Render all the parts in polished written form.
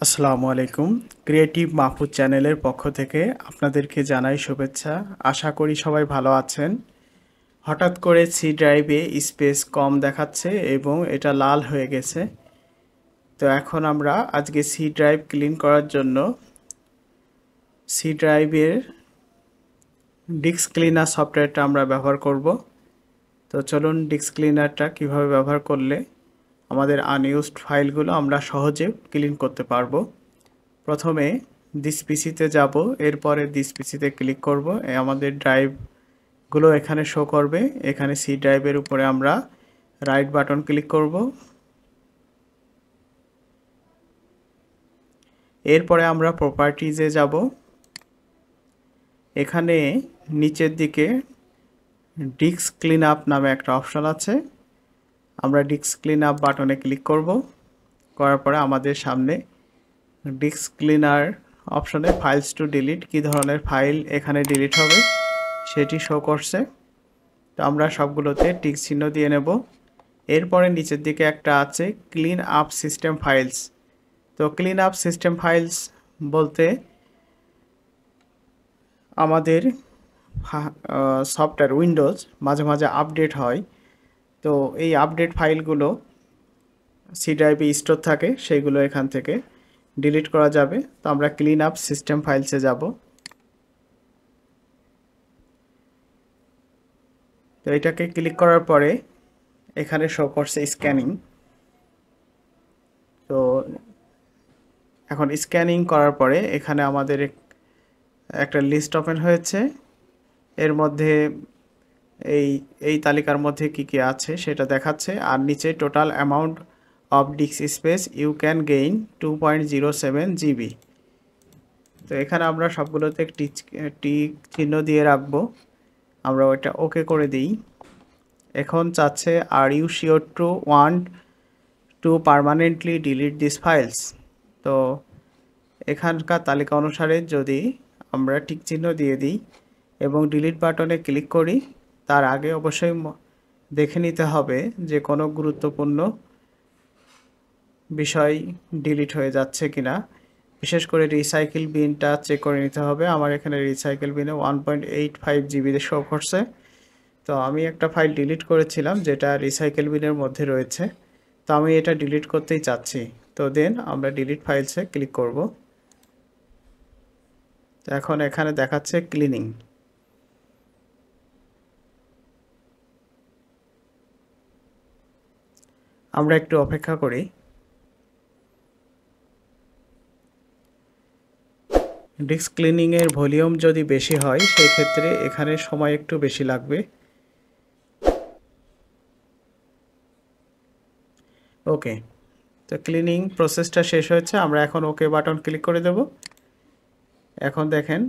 আসসালামু আলাইকুম। ক্রিয়েটিভ মাহফুজ চ্যানেলের পক্ষ থেকে আপনাদেরকে জানাই শুভেচ্ছা। আশা করি সবাই ভালো আছেন। হঠাৎ করে সি ড্রাইভে স্পেস কম দেখাচ্ছে এবং এটা লাল হয়ে গেছে। তো এখন আমরা আজকে সি ড্রাইভ ক্লিন করার জন্য সি ড্রাইভের ডিস্ক ক্লিনার সফটওয়্যারটা আমরা ব্যবহার করব। তো চলুন ডিস্ক ক্লিনারটা কিভাবে ব্যবহার করলে আমাদের আনইউজড ফাইলগুলো আমরা সহজে ক্লিন করতে পারবো। প্রথমে দিস পিসিতে যাব, এরপরে দিস পিসিতে ক্লিক করব। আমাদের ড্রাইভগুলো এখানে শো করবে। এখানে সি ড্রাইভের উপরে আমরা রাইট বাটন ক্লিক করব। এরপরে আমরা প্রপার্টিজে যাব। এখানে নিচের দিকে ডিস্ক ক্লিন আপ নামে একটা অপশন আছে। আমরা ডিস্ক ক্লিন আপ বাটনে ক্লিক করব। করার পরে আমাদের সামনে ডিস্ক ক্লিনার অপশনে ফাইলস টু ডিলিট, কী ধরনের ফাইল এখানে ডিলিট হবে সেটি শো করছে। তো আমরা সবগুলোতে টিক চিহ্ন দিয়ে নেব। এরপরে নিচের দিকে একটা আছে ক্লিন আপ সিস্টেম ফাইলস। তো ক্লিন আপ সিস্টেম ফাইলস বলতে আমাদের সফটওয়্যার উইন্ডোজ মাঝে মাঝে আপডেট হয়। তো এই আপডেট ফাইলগুলো সি ড্রাইভে স্টোর থাকে, সেইগুলো এখান থেকে ডিলিট করা যাবে। তো আমরা ক্লিন আপ সিস্টেম ফাইলসে যাব। তো এটাকে ক্লিক করার পরে এখানে শো করছে স্ক্যানিং। তো এখন স্ক্যানিং করার পরে এখানে আমাদের একটা লিস্ট ওপেন হয়েছে। এর মধ্যে এই এই তালিকার মধ্যে কি কি আছে সেটা দেখাচ্ছে, আর নিচে total amount of disk space you can gain 2.07 GB. তো এখানে আমরা সবগুলোতে টিক চিহ্ন দিয়ে রাখবো। আমরা ওইটা ওকে করে দিই। এখন চাচ্ছে are you sure to want to permanently delete this files. তো এখানকার তালিকা অনুসারে যদি আমরা টিক চিহ্ন দিয়ে দিই এবং ডিলিট বাটনে ক্লিক করি, তার আগে অবশ্যই দেখে নিতে হবে যে কোনো গুরুত্বপূর্ণ বিষয় ডিলিট হয়ে যাচ্ছে কিনা। বিশেষ করে রিসাইকেল বিনটা চেক করে নিতে হবে। আমার এখানে রিসাইকেল বিনে 1.85 জিবিতে শো করছে। তো আমি একটা ফাইল ডিলিট করেছিলাম যেটা রিসাইকেল বিনের মধ্যে রয়েছে। তো আমি এটা ডিলিট করতেই চাচ্ছি। তো দেন আমরা ডিলিট ফাইলসে ক্লিক করব। তো এখন এখানে দেখাচ্ছে ক্লিনিং। আমরা একটু অপেক্ষা করি। ডিস্ক ক্লিনিংয়ের ভলিউম যদি বেশি হয় সেই ক্ষেত্রে এখানে সময় একটু বেশি লাগবে। ওকে, তো ক্লিনিং প্রসেসটা শেষ হয়েছে। আমরা এখন ওকে বাটন ক্লিক করে দেব। এখন দেখেন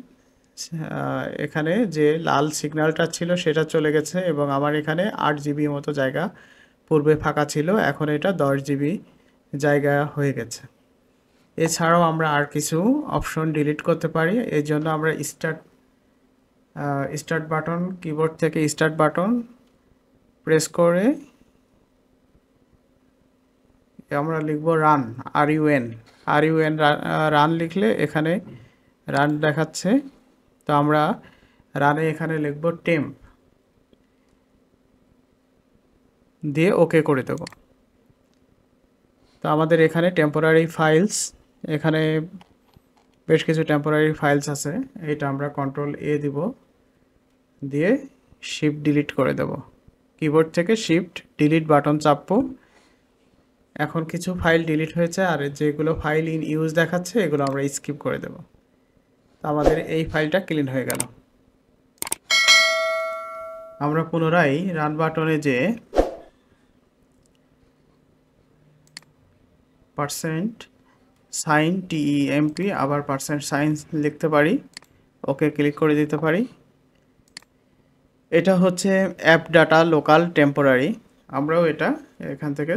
এখানে যে লাল সিগন্যালটা ছিল সেটা চলে গেছে এবং আমার এখানে 8 জিবি মতো জায়গা পূর্বে ফাঁকা ছিল, এখন এটা 10 জিবি জায়গা হয়ে গেছে। এছাড়াও আমরা আর কিছু অপশন ডিলিট করতে পারি। এর জন্য আমরা স্টার্ট বাটন, কিবোর্ড থেকে স্টার্ট বাটন প্রেস করে আমরা লিখব রান, আর ইউএন রান লিখলে এখানে রান দেখাচ্ছে। তো আমরা রানে এখানে লিখব টেম্প দিয়ে ওকে করে দেব। তো আমাদের এখানে টেম্পোরারি ফাইলস, এখানে বেশ কিছু টেম্পোরারি ফাইলস আছে। এটা আমরা কন্ট্রোল এ দিব, দিয়ে শিফট ডিলিট করে দেব। কিবোর্ড থেকে শিফট ডিলিট বাটন চাপবো। এখন কিছু ফাইল ডিলিট হয়েছে, আর যেগুলো ফাইল ইন ইউজ দেখাচ্ছে এগুলো আমরা স্কিপ করে দেব। তো আমাদের এই ফাইলটা ক্লিন হয়ে গেল। আমরা পুনরায় রান বাটনে যে %সাইন TEMP আবার %সাইন লিখতে পারি, ওকে ক্লিক করে দিতে পারি। এটা হচ্ছে অ্যাপ ডাটা লোকাল টেম্পোরারি। আমরাও এটা এখান থেকে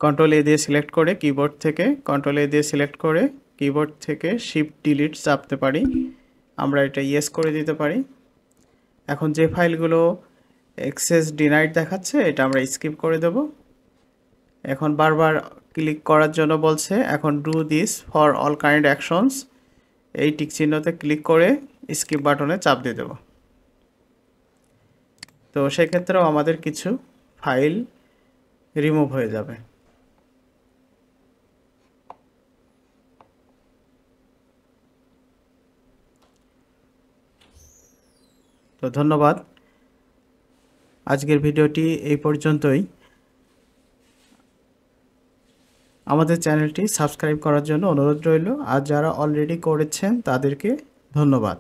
কন্ট্রোল এ দিয়ে সিলেক্ট করে, কিবোর্ড থেকে কন্ট্রোল এ দিয়ে সিলেক্ট করে কিবোর্ড থেকে শিফট ডিলিট চাপতে পারি। আমরা এটা ইয়েস করে দিতে পারি। এখন যে ফাইলগুলো অ্যাক্সেস ডিনাইড দেখাচ্ছে এটা আমরা স্কিপ করে দেব। এখন বারবার ক্লিক করার জন্য বলছে। এখন do this for all kind actions, এই টিক চিহ্নতে ক্লিক করে স্কিপ বাটনে চাপ দিয়ে দেব। তো সেক্ষেত্রেও আমাদের কিছু ফাইল রিমুভ হয়ে যাবে। তো ধন্যবাদ, আজকের ভিডিওটি এই পর্যন্তই। আমাদের চ্যানেলটি সাবস্ক্রাইব করার জন্য অনুরোধ রইল, আর যারা অলরেডি করেছেন তাদেরকে ধন্যবাদ।